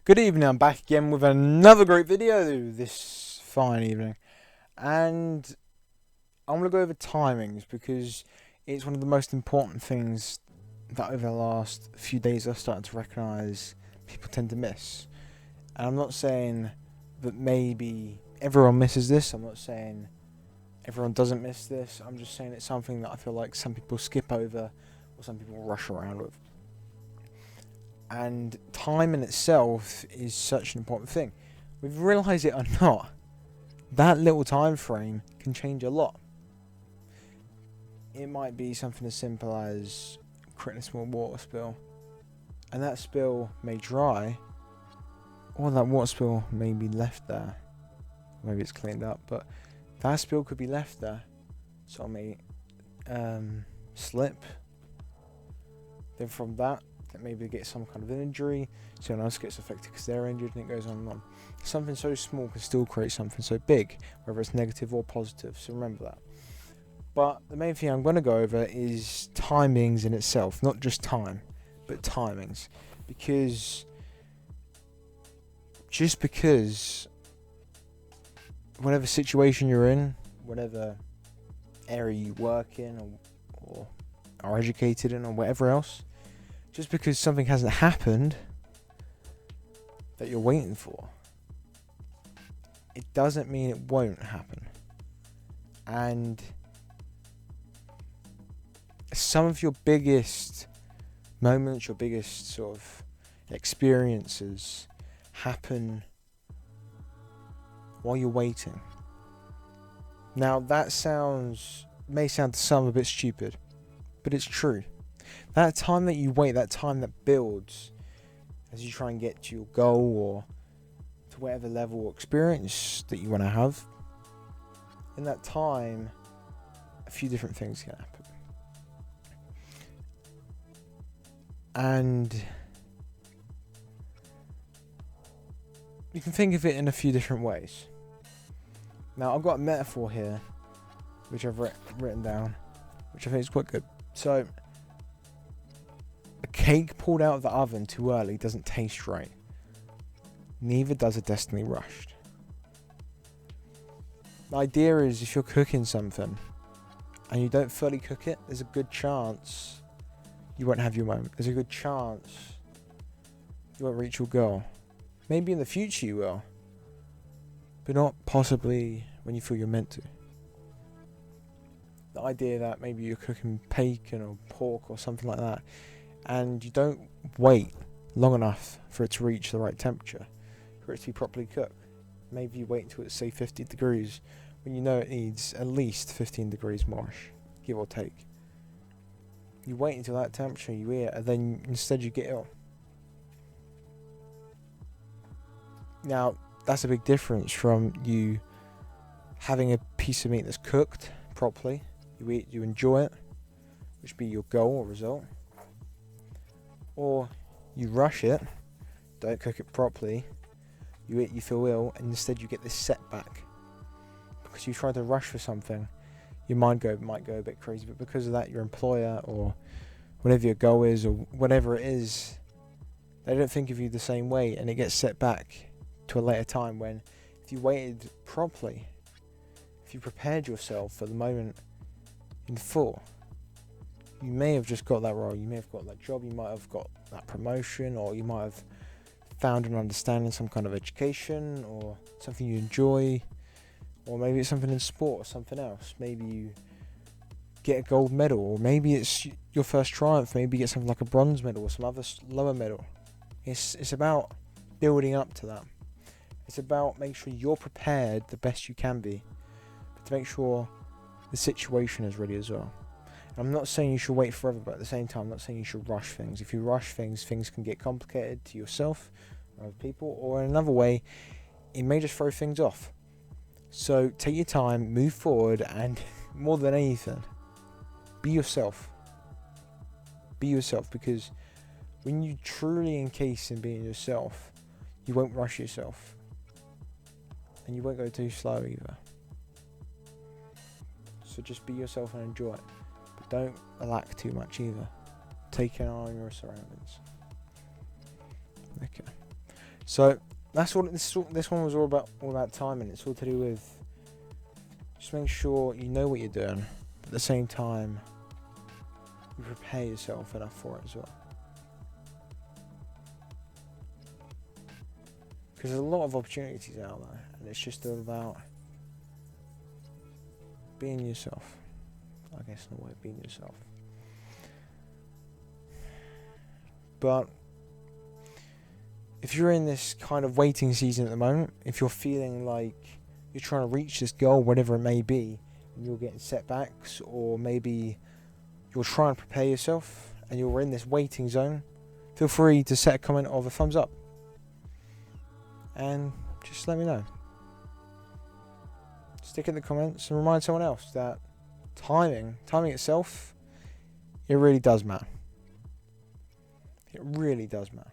Good evening, I'm back again with another great video this fine evening. And I'm going to go over timings because it's one of the most important things that over the last few days I've started to recognise people tend to miss. And I'm not saying that maybe everyone misses this, I'm not saying everyone doesn't miss this, I'm just saying it's something that I feel like some people skip over or some people rush around with. And time in itself is such an important thing. Whether you realise it or not, that little time frame can change a lot. It might be something as simple as creating a small water spill, and that spill may dry, or that water spill may be left there. Maybe it's cleaned up, but that spill could be left there, so it may slip. Then from that, maybe they get some kind of an injury, someone else gets affected because they're injured, and it goes on and on. Something so small can still create something so big, whether it's negative or positive, so remember that. But the main thing I'm going to go over is timings in itself, not just time, but timings. Because just because whatever situation you're in, whatever area you work in or are educated in or whatever else, just because something hasn't happened that you're waiting for, it doesn't mean it won't happen. And some of your biggest moments, your biggest sort of experiences happen while you're waiting. Now that may sound to some a bit stupid, but it's true. That time that you wait, that time that builds as you try and get to your goal or to whatever level or experience that you want to have, in that time, a few different things can happen. And you can think of it in a few different ways. Now, I've got a metaphor here, which I've written down, which I think is quite good. So, a cake pulled out of the oven too early doesn't taste right. Neither does a destiny rushed. The idea is if you're cooking something and you don't fully cook it, there's a good chance you won't have your moment. There's a good chance you won't reach your goal. Maybe in the future you will, but not possibly when you feel you're meant to. The idea that maybe you're cooking bacon or pork or something like that, and you don't wait long enough for it to reach the right temperature, for it to be properly cooked. Maybe you wait until it's, say, 50 degrees, when you know it needs at least 15 degrees more, give or take. You wait until that temperature, you eat it, and then instead you get ill. Now, that's a big difference from you having a piece of meat that's cooked properly, you eat, you enjoy it, which would be your goal or result. Or you rush it, don't cook it properly, you eat, you feel ill, and instead you get this setback. Because you try to rush for something, your mind might go a bit crazy, but because of that, your employer or whatever your goal is or whatever it is, they don't think of you the same way, and it gets set back to a later time when, if you waited properly, if you prepared yourself for the moment in full, you may have just got that role, you may have got that job, you might have got that promotion, or you might have found an understanding, some kind of education, or something you enjoy, or maybe it's something in sport or something else. Maybe you get a gold medal, or maybe it's your first triumph, maybe you get something like a bronze medal or some other lower medal. It's about building up to that. It's about making sure you're prepared the best you can be, but to make sure the situation is ready as well. I'm not saying you should wait forever, but at the same time, I'm not saying you should rush things. If you rush things, things can get complicated to yourself or other people, or in another way, it may just throw things off. So take your time, move forward, and more than anything, be yourself. Be yourself, because when you truly encase in being yourself, you won't rush yourself. And you won't go too slow either. So just be yourself and enjoy it. But don't lack too much either. Take an eye on your surroundings. Okay. So that's what this one was all about timing. It's all to do with just making sure you know what you're doing, but at the same time you prepare yourself enough for it as well. Because there's a lot of opportunities out there, and it's just all about being yourself. I guess in a way, being yourself. But if you're in this kind of waiting season at the moment, if you're feeling like you're trying to reach this goal, whatever it may be, and you're getting setbacks, or maybe you're trying to prepare yourself and you're in this waiting zone, feel free to set a comment of a thumbs up and just let me know. Stick in the comments and remind someone else that timing itself, it really does matter. It really does matter.